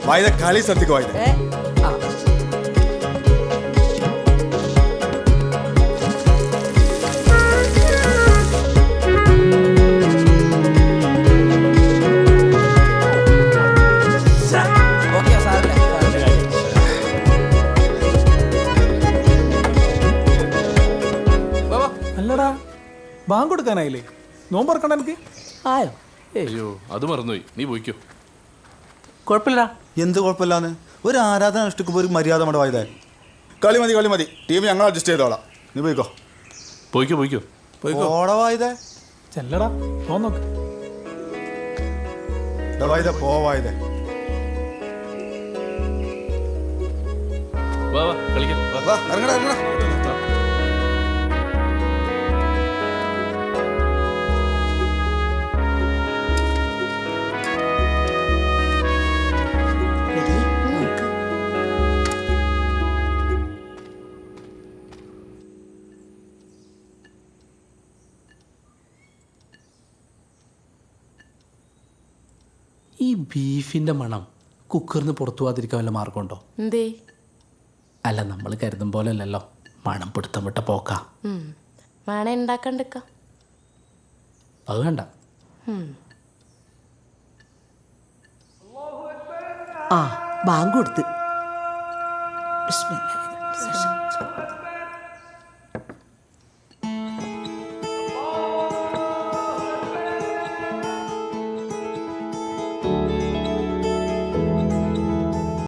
വായന കളി ശ്രദ്ധിക്കോ വായന. അല്ലടാ ബാങ്ക് കൊടുക്കാനായില്ലേ? നോമ്പറക്കണ്ട എനിക്ക് ആയോ? അയ്യോ അത് മറന്നുപോയി, നീ പോയിക്കോ. കുഴപ്പമില്ല. എന്ത് കുഴപ്പമില്ലാന്ന്? ഒരു ആരാധന അനുഷ്ഠിക്കുമ്പോൾ ഒരു മര്യാദ നമ്മുടെ വായത. കളി മതി ടീം ഞങ്ങൾ അഡ്ജസ്റ്റ് ചെയ്തോളാം. നീ പോയിക്കോ. പോയിക്കോ. ഓടാ വായത. ചെല്ലടാ തോന്നോക്ക്. വായത പോ വായത. വാ കളിക്കാം. ഇറങ്ങടാ. ഈ ബീഫിന്റെ മണം കുക്കറിന് പുറത്തു പോകാതിരിക്കാൻ വല്ല മാർഗമുണ്ടോ? എന്തേ? അല്ല, നമ്മൾ കരുതും പോലെ അല്ലല്ലോ, മണം പിടുത്തം വിട്ട പോക്കാ. വേണേ ഉണ്ടാക്കണ്ടിക്ക. അത് വേണ്ട. ബാങ്ക് കൊടുത്ത്.